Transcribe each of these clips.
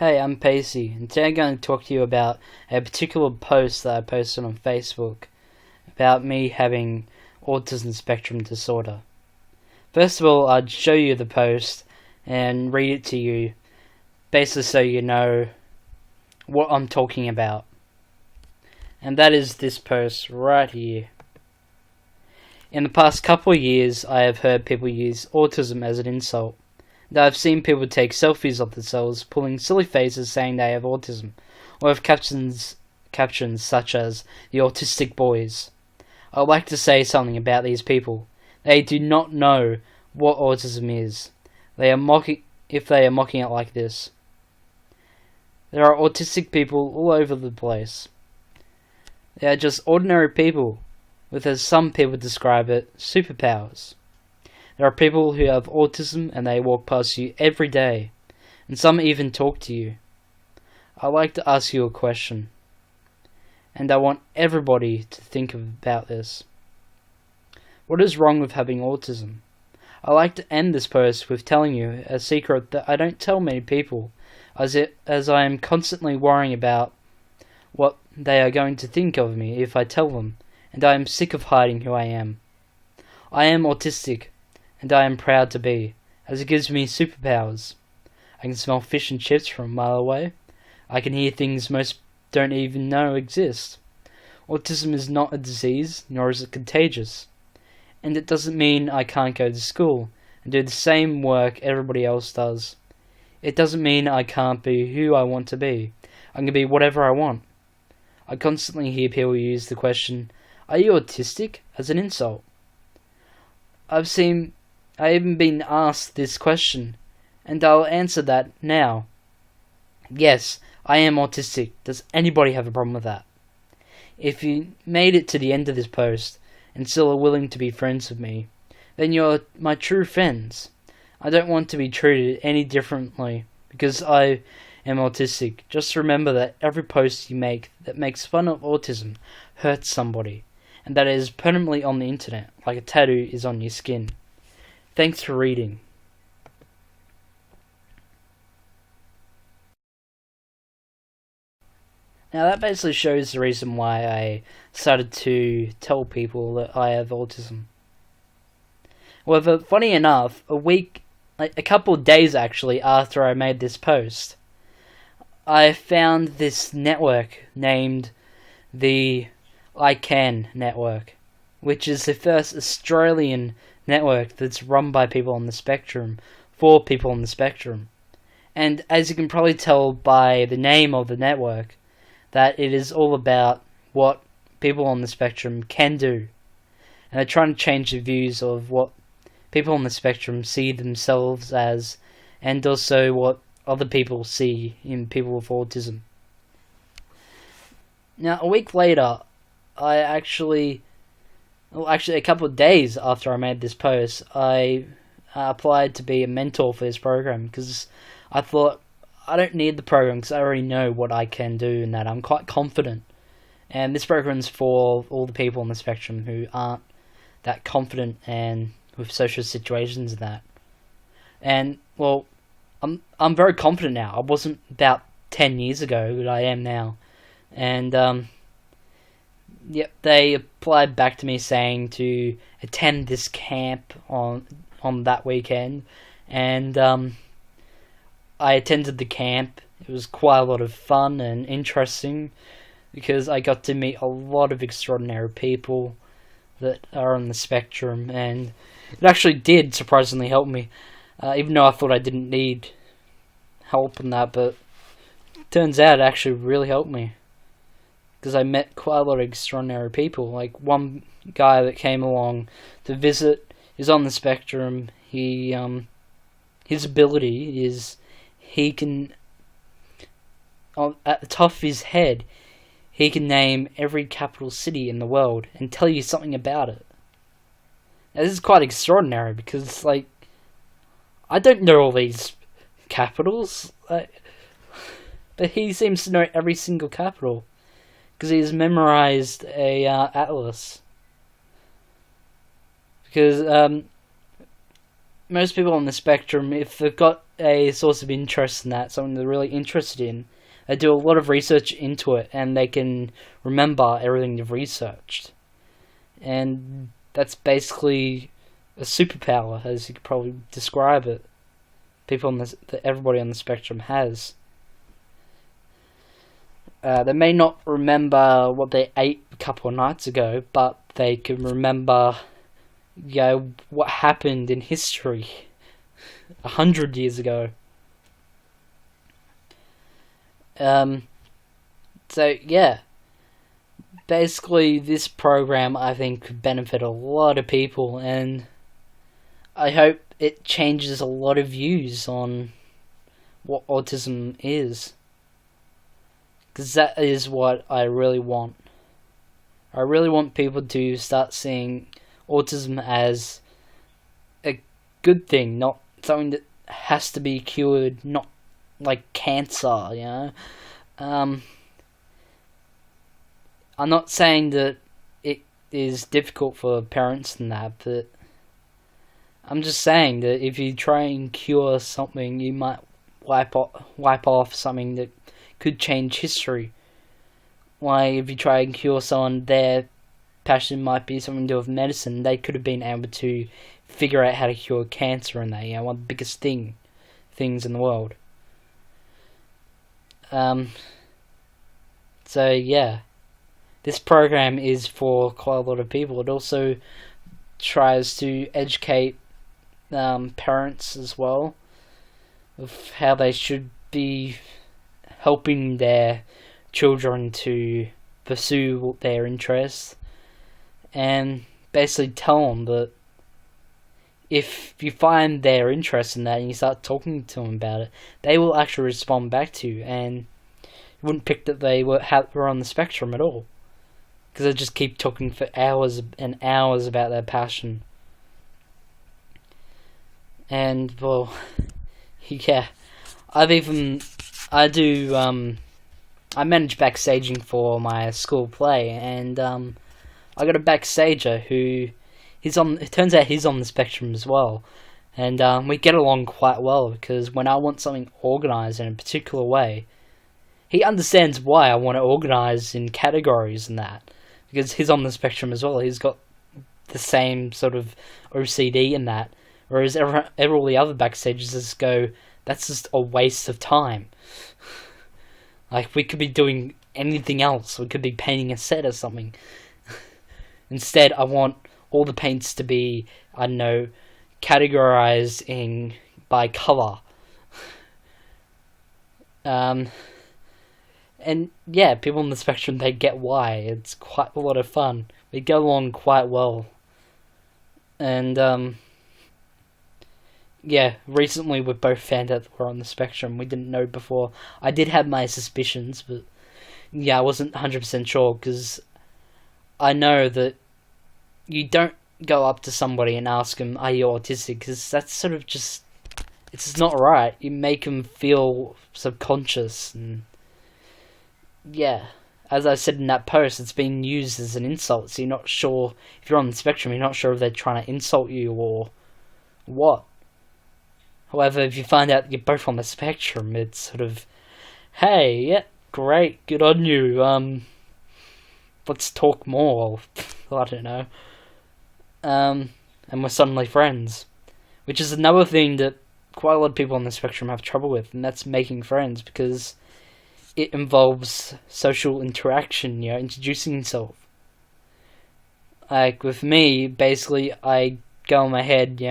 Hey, I'm Pacey, and today I'm going to talk to you about a particular post that I posted on Facebook about me having autism spectrum disorder. First of all, I'd show you the post and read it to you, basically so you know what I'm talking about. And that is this post right here. In the past couple of years, I have heard people use autism as an insult. I've seen people take selfies of themselves, pulling silly faces saying they have autism, or have captions such as, "The Autistic Boys." I'd like to say something about these people. They do not know what autism is. If they are mocking it like this. There are autistic people all over the place. They are just ordinary people, with, as some people describe it, superpowers. There are people who have autism and they walk past you every day, and some even talk to you. I'd like to ask you a question, and I want everybody to think about this. What is wrong with having autism? I'd like to end this post with telling you a secret that I don't tell many people, as I am constantly worrying about what they are going to think of me if I tell them, and I am sick of hiding who I am. I am autistic, and I am proud to be, as it gives me superpowers. I can smell fish and chips from a mile away. I can hear things most don't even know exist. Autism is not a disease, nor is it contagious. And it doesn't mean I can't go to school and do the same work everybody else does. It doesn't mean I can't be who I want to be. I can be whatever I want. I constantly hear people use the question, "Are you autistic?" as an insult. I've even been asked this question, and I'll answer that now. Yes, I am autistic. Does anybody have a problem with that? If you made it to the end of this post and still are willing to be friends with me, then you're my true friends. I don't want to be treated any differently because I am autistic. Just remember that every post you make that makes fun of autism hurts somebody, and that it is permanently on the internet, like a tattoo is on your skin. Thanks for reading. Now that basically shows the reason why I started to tell people that I have autism. However, funny enough, a couple of days actually after I made this post, I found this network named the I Can Network, which is the first Australian network that's run by people on the spectrum, for people on the spectrum. And as you can probably tell by the name of the network, that it is all about what people on the spectrum can do. And they're trying to change the views of what people on the spectrum see themselves as, and also what other people see in people with autism. Now, a week later, actually a couple of days after I made this post, I applied to be a mentor for this program because I thought I don't need the program because I already know what I can do and that I'm quite confident. And this program's for all the people on the spectrum who aren't that confident and with social situations and that. And well, I'm very confident now. I wasn't about 10 years ago, but I am now. And yep, they applied back to me saying to attend this camp on that weekend, and I attended the camp. It was quite a lot of fun and interesting because I got to meet a lot of extraordinary people that are on the spectrum, and it actually did surprisingly help me, even though I thought I didn't need help in that, but it turns out it actually really helped me. Because I met quite a lot of extraordinary people. Like one guy that came along to visit is on the spectrum. His ability is he can, at the top of his head, he can name every capital city in the world and tell you something about it. Now, this is quite extraordinary because, like, I don't know all these capitals, but he seems to know every single capital. Because he's memorized a atlas. Because most people on the spectrum, if they've got a source of interest in that, something they're really interested in, they do a lot of research into it, and they can remember everything they've researched. And that's basically a superpower, as you could probably describe it. Everybody on the spectrum has. They may not remember what they ate a couple of nights ago, but they can remember, what happened in history 100 years ago. So yeah, basically this program I think could benefit a lot of people, and I hope it changes a lot of views on what autism is, because that is what I really want. I really want people to start seeing autism as a good thing, not something that has to be cured, not like cancer, I'm not saying that it is difficult for parents and that, but I'm just saying that if you try and cure something, you might wipe off something that could change history. Why, if you try and cure someone, their passion might be something to do with medicine. They could have been able to figure out how to cure cancer, and that, one of the biggest things in the world. So yeah, this program is for quite a lot of people. It also tries to educate parents as well of how they should be helping their children to pursue their interests, and basically tell them that if you find their interest in that and you start talking to them about it, they will actually respond back to you, and you wouldn't pick that they were on the spectrum at all, because they just keep talking for hours and hours about their passion. And well, yeah, I manage backstaging for my school play, and I got a backstager who it turns out he's on the spectrum as well, and we get along quite well, because when I want something organised in a particular way, he understands why I want to organise in categories and that, because he's on the spectrum as well. He's got the same sort of OCD in that, whereas all the other backstagers just go, that's just a waste of time. Like, we could be doing anything else. We could be painting a set or something. Instead, I want all the paints to be, I don't know, categorized by color. And yeah, people on the spectrum, they get why. It's quite a lot of fun. We go along quite well. And yeah, recently we both found out that we're on the spectrum. We didn't know before. I did have my suspicions, but yeah, I wasn't 100% sure, because I know that you don't go up to somebody and ask them, are you autistic? Because that's sort of it's just not right. You make them feel subconscious, and yeah, as I said in that post, it's being used as an insult, so you're not sure, if you're on the spectrum, you're not sure if they're trying to insult you or what. However, if you find out you're both on the spectrum, it's sort of, hey, yeah, great, good on you, let's talk more, I don't know, and we're suddenly friends, which is another thing that quite a lot of people on the spectrum have trouble with, and that's making friends, because it involves social interaction, introducing yourself. Like, with me, basically, I go in my head,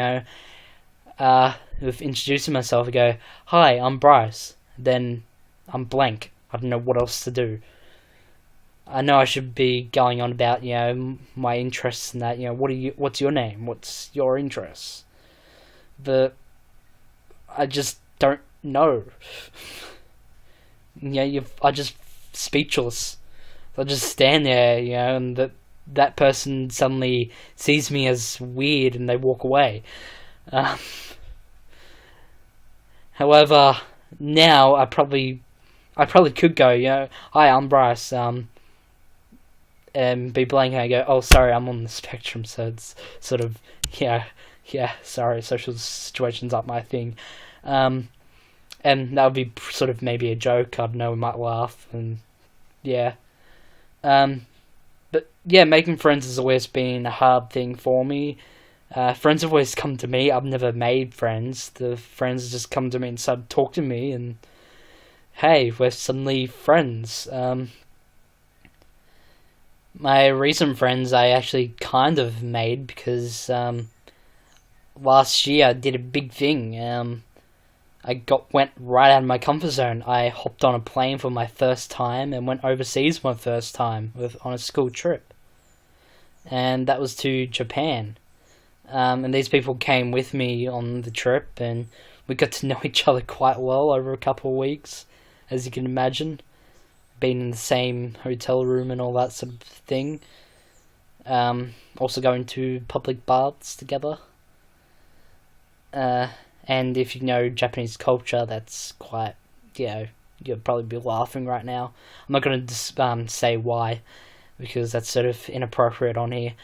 with introducing myself, I go, hi, I'm Bryce, then I'm blank. I don't know what else to do. I know I should be going on about, my interests and that, what's your name, what's your interests, but I just don't know. I just speechless. I just stand there, and that person suddenly sees me as weird and they walk away. However, now I probably could go, hi, I'm Bryce, and be blank, and I go, oh, sorry, I'm on the spectrum, so it's sort of, Yeah, sorry, social situations aren't my thing. And that would be sort of maybe a joke. I don't know, we might laugh, and yeah. But yeah, making friends has always been a hard thing for me. Friends have always come to me. I've never made friends. The friends just come to me and start talking to me, and hey, we're suddenly friends. My recent friends I actually kind of made because last year I did a big thing. I went right out of my comfort zone. I hopped on a plane for my first time and went overseas for my first time on a school trip, and that was to Japan. And these people came with me on the trip, and we got to know each other quite well over a couple of weeks, as you can imagine, being in the same hotel room and all that sort of thing. Also going to public baths together. And if you know Japanese culture, that's quite, you'll probably be laughing right now. I'm not going to say why, because that's sort of inappropriate on here.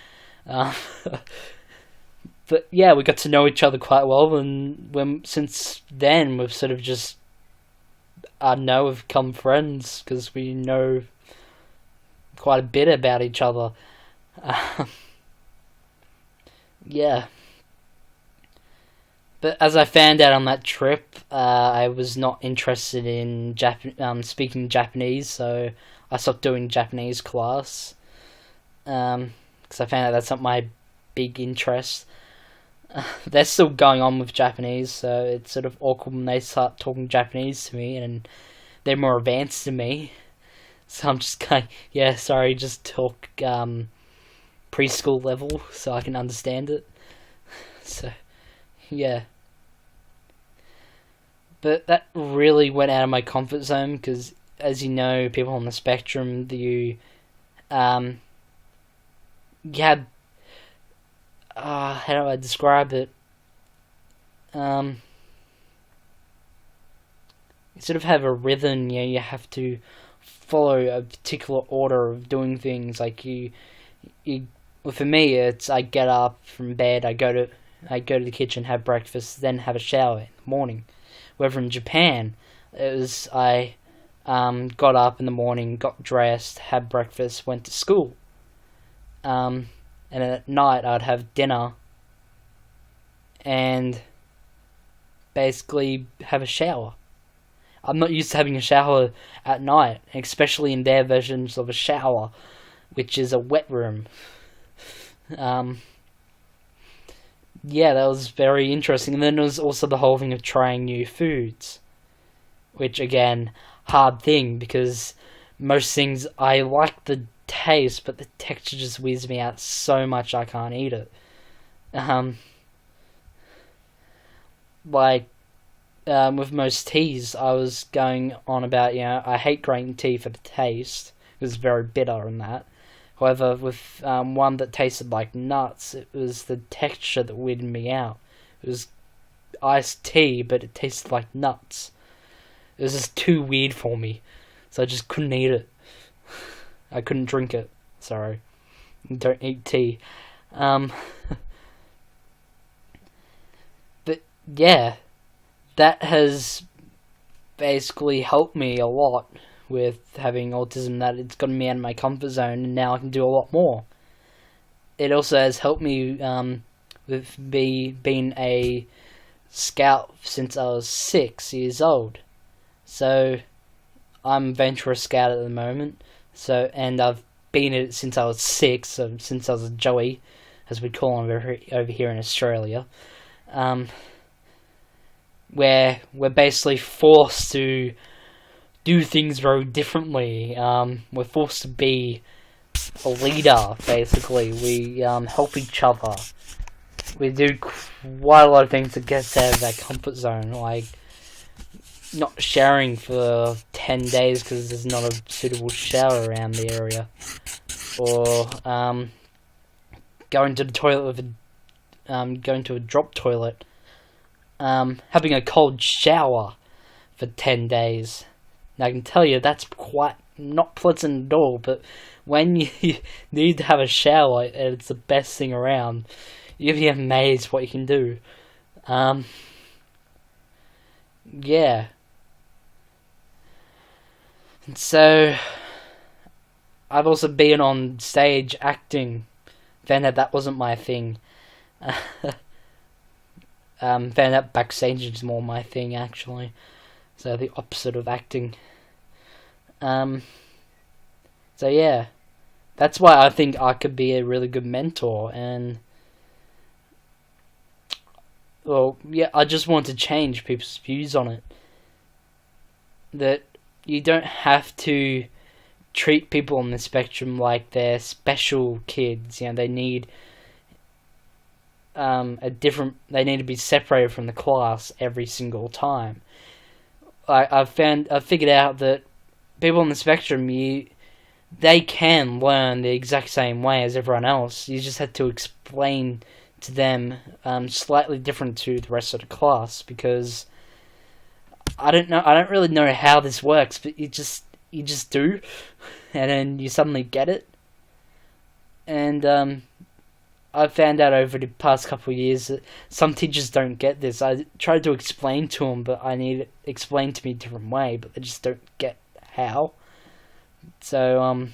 But yeah, we got to know each other quite well, and since then we've sort of just, we've become friends because we know quite a bit about each other. Yeah. But as I found out on that trip, I was not interested in speaking Japanese, so I stopped doing Japanese class. Because I found out that's not my big interest. They're still going on with Japanese, so it's sort of awkward when they start talking Japanese to me, and they're more advanced than me. So I'm just going, yeah, sorry, just talk preschool level so I can understand it. So, yeah. But that really went out of my comfort zone because, as you know, people on the spectrum, you had, how do I describe it? You sort of have a rhythm. You have to follow a particular order of doing things. Like well, for me, it's I get up from bed, I go to the kitchen, have breakfast, then have a shower in the morning. Wherever in Japan, it was I got up in the morning, got dressed, had breakfast, went to school. And at night I'd have dinner and basically have a shower. I'm not used to having a shower at night, especially in their versions of a shower, which is a wet room. Yeah, that was very interesting. And then there was also the whole thing of trying new foods, which again, hard thing because most things I like the taste, but the texture just weirds me out so much I can't eat it. With most teas, I was going on about, I hate green tea for the taste. It was very bitter and that. However, with one that tasted like nuts, it was the texture that weirded me out. It was iced tea, but it tasted like nuts. It was just too weird for me, so I just couldn't eat it. I couldn't drink it. Sorry. Don't eat tea. But yeah, that has basically helped me a lot with having autism, that it's gotten me out of my comfort zone, and now I can do a lot more. It also has helped me with being a scout since I was 6 years old. So I'm Ventura Scout at the moment. So, and I've been it since I was 6, so since I was a Joey, as we call him over here in Australia. Where we're basically forced to do things very differently. We're forced to be a leader, basically. We help each other. We do quite a lot of things to get us out of that comfort zone, like not showering for 10 days because there's not a suitable shower around the area, or going to the toilet with going to a drop toilet, having a cold shower for 10 days. Now I can tell you that's quite not pleasant at all, but when you need to have a shower, it's the best thing around. You'll be amazed what you can do. Yeah. And so, I've also been on stage acting. Found out that wasn't my thing. Found out backstage is more my thing, actually. So the opposite of acting. So yeah, that's why I think I could be a really good mentor. And well, yeah, I just want to change people's views on it. That you don't have to treat people on the spectrum like they're special kids. You know, they need they need to be separated from the class every single time. I've figured out that people on the spectrum, they can learn the exact same way as everyone else. You just have to explain to them slightly different to the rest of the class, because I don't really know how this works, but you just do, and then you suddenly get it. And I've found out over the past couple of years that some teachers don't get this. I tried to explain to them, but I need it explained to me a different way, but they just don't get how. So,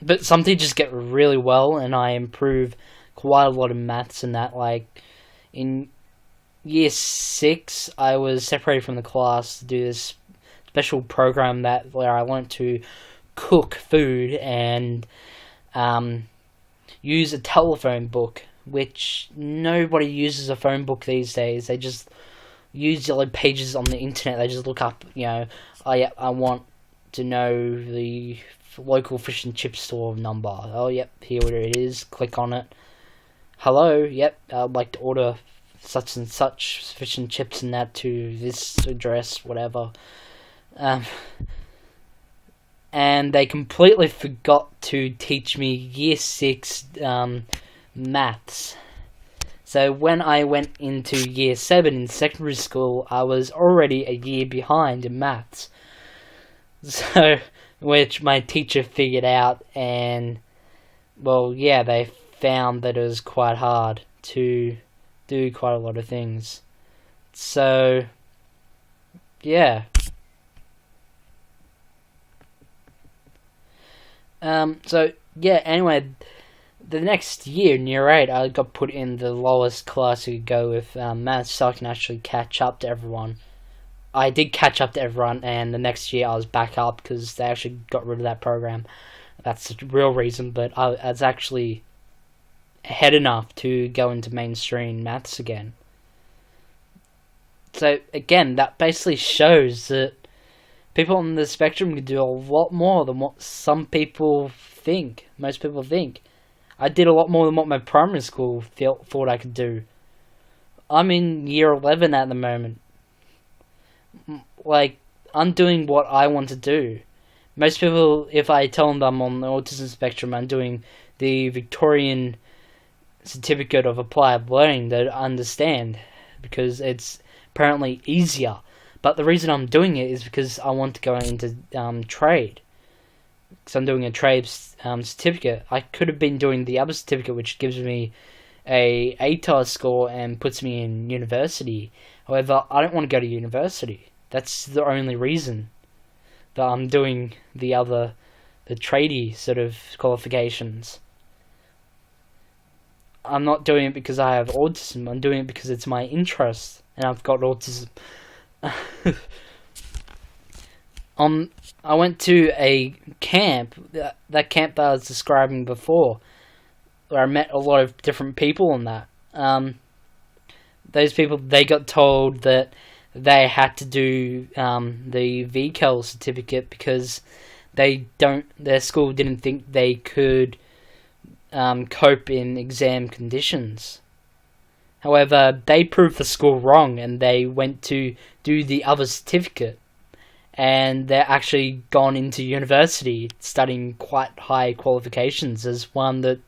but some teachers get really well, and I improve quite a lot of maths and that. Like, in year 6, I was separated from the class to do this special program where I learnt to cook food and use a telephone book, which nobody uses a phone book these days. They just use yellow pages on the internet. They just look up, oh yeah, I want to know the local fish and chip store number. Oh yep, here it is. Click on it. Hello, yep, I'd like to order such and such fish and chips and that to this address, whatever. And they completely forgot to teach me year 6 maths. So when I went into year 7 in secondary school, I was already a year behind in maths. So, which my teacher figured out, and well, yeah, they found that it was quite hard to do quite a lot of things. So, yeah. Anyway, the next year, in year 8, I got put in the lowest class you could go with maths, so I can actually catch up to everyone. I did catch up to everyone, and the next year I was back up because they actually got rid of that program. That's the real reason, but I was actually ahead enough to go into mainstream maths again. So, again, that basically shows that people on the spectrum can do a lot more than what most people think. I did a lot more than what my primary school thought I could do. I'm in year 11 at the moment. Like, I'm doing what I want to do. Most people, if I tell them I'm on the autism spectrum, I'm doing the Victorian Certificate of Applied Learning, they understand, because it's apparently easier. But the reason I'm doing it is because I want to go into trade. Because I'm doing a trade certificate. I could have been doing the other certificate, which gives me a ATAR score and puts me in university. However, I don't want to go to university. That's the only reason that I'm doing the tradey sort of qualifications. I'm not doing it because I have autism. I'm doing it because it's my interest, and I've got autism. I went to a camp, that camp that I was describing before, where I met a lot of different people on that. Those people, they got told that they had to do the VCAL certificate because their school didn't think they could cope in exam conditions. However, they proved the school wrong, and they went to do the other certificate, and they're actually gone into university studying quite high qualifications as one that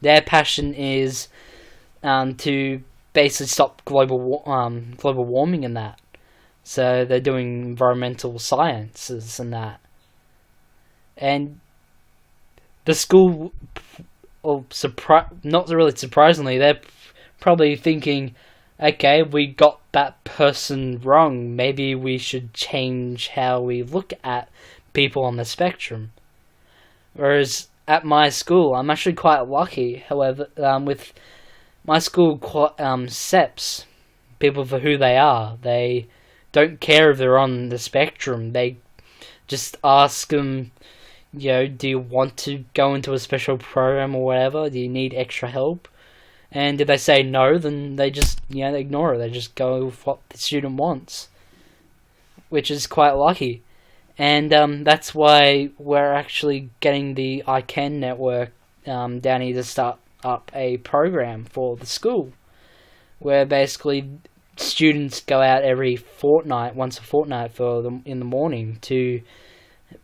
their passion is to basically stop global warming and that. So they're doing environmental sciences and that. And the school, or not really surprisingly, they're probably thinking, okay, we got that person wrong. Maybe we should change how we look at people on the spectrum. Whereas at my school, I'm actually quite lucky. However, with my school accepts people for who they are. They don't care if they're on the spectrum. They just ask them, do you want to go into a special program or whatever? Do you need extra help? And if they say no, then they just, they ignore it. They just go with what the student wants, which is quite lucky. And that's why we're actually getting the ICANN network down here to start up a program for the school, where basically students go out once a fortnight for them in the morning to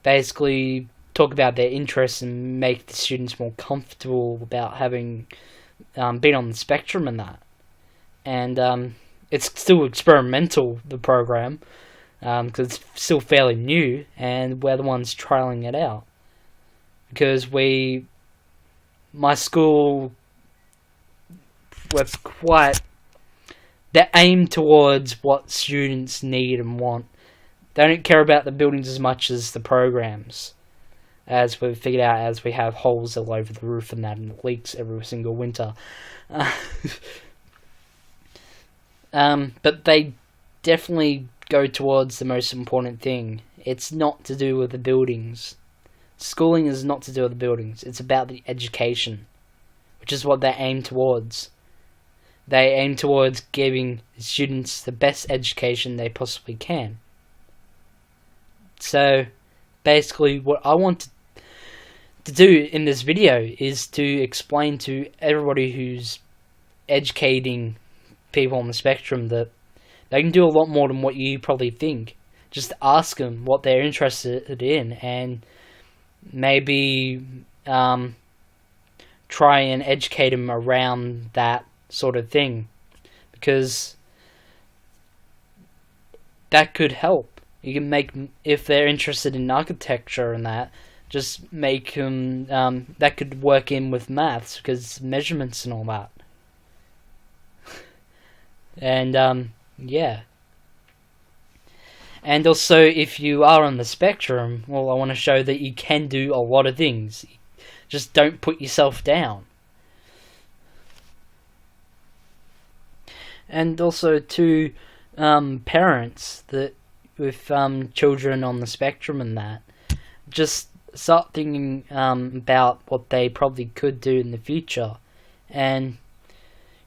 basically talk about their interests and make the students more comfortable about having been on the spectrum and that. And it's still experimental, the program, because it's still fairly new, and we're the ones trialing it out. Because my school, they're aimed towards what students need and want. They don't care about the buildings as much as the programs, as we've figured out, as we have holes all over the roof and that, and it leaks every single winter. But they definitely go towards the most important thing. It's not to do with the buildings. Schooling is not to do with the buildings. It's about the education, which is what they aim towards. They aim towards giving students the best education they possibly can. So, basically, what I want to do in this video is to explain to everybody who's educating people on the spectrum that they can do a lot more than what you probably think. Just ask them what they're interested in, and maybe try and educate them around that sort of thing, because that could help. You can make, if they're interested in architecture and that, just make them, that could work in with maths, because measurements and all that. And, yeah. And also, if you are on the spectrum, well, I want to show that you can do a lot of things. Just don't put yourself down. And also to parents that with children on the spectrum and that, just start thinking about what they probably could do in the future. And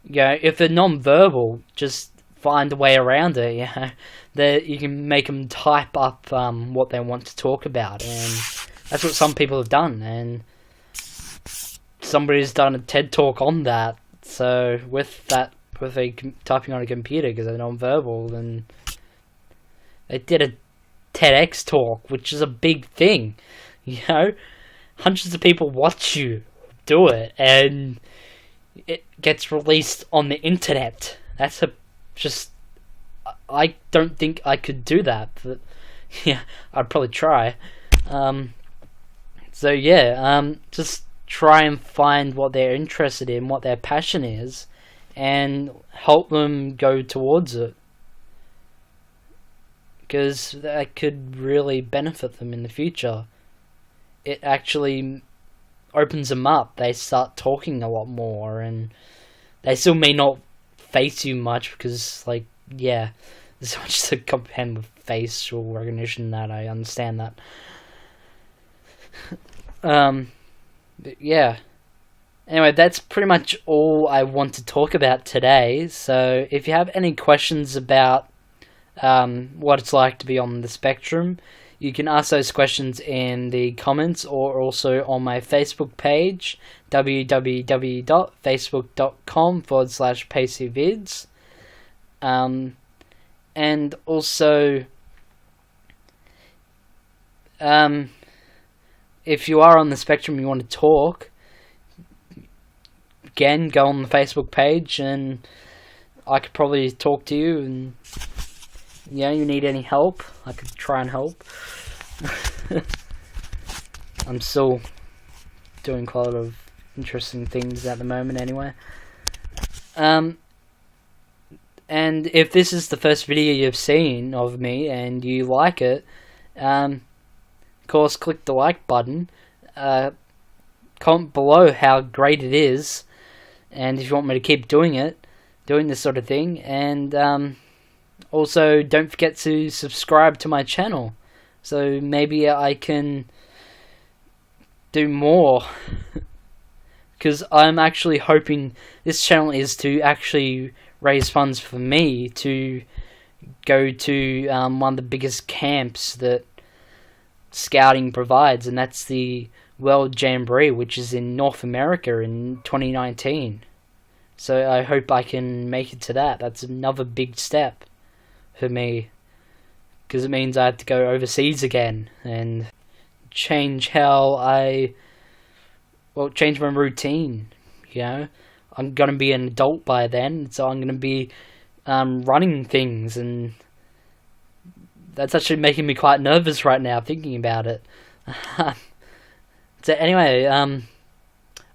if they're non-verbal, just find a way around it. That you can make them type up what they want to talk about, and that's what some people have done. And somebody's done a TED talk on that. So with typing on a computer, because they're non-verbal, and they did a TEDx talk, which is a big thing. Hundreds of people watch you do it, and it gets released on the internet. That's I don't think I could do that, but yeah, I'd probably try. So yeah, just try and find what they're interested in, what their passion is, and help them go towards it, because that could really benefit them in the future. It actually opens them up. They start talking a lot more, and they still may not face you much, because there's so much to comprehend with facial recognition that I understand that. But yeah. Anyway, that's pretty much all I want to talk about today. So if you have any questions about what it's like to be on the spectrum, you can ask those questions in the comments, or also on my Facebook page, www.facebook.com/paceyvids. And also, if you are on the spectrum and you want to talk, again, go on the Facebook page, and I could probably talk to you, and you need any help, I could try and help. I'm still doing quite a lot of interesting things at the moment anyway. And if this is the first video you've seen of me and you like it, of course click the like button, comment below how great it is, and if you want me to keep doing this sort of thing, and also don't forget to subscribe to my channel, so maybe I can do more, because I'm actually hoping this channel is to actually raise funds for me to go to one of the biggest camps that Scouting provides, and that's the World Jamboree, which is in North America in 2019. So I hope I can make it to that. That's another big step for me, because it means I have to go overseas again and change change my routine. I'm gonna be an adult by then, so I'm gonna be running things, and that's actually making me quite nervous right now thinking about it. So anyway, I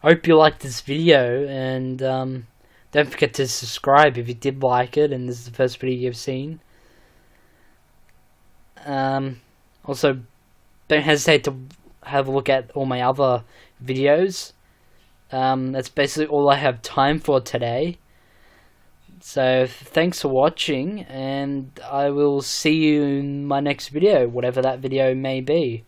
hope you liked this video, and don't forget to subscribe if you did like it and this is the first video you've seen. Also, don't hesitate to have a look at all my other videos. That's basically all I have time for today. So thanks for watching, and I will see you in my next video, whatever that video may be.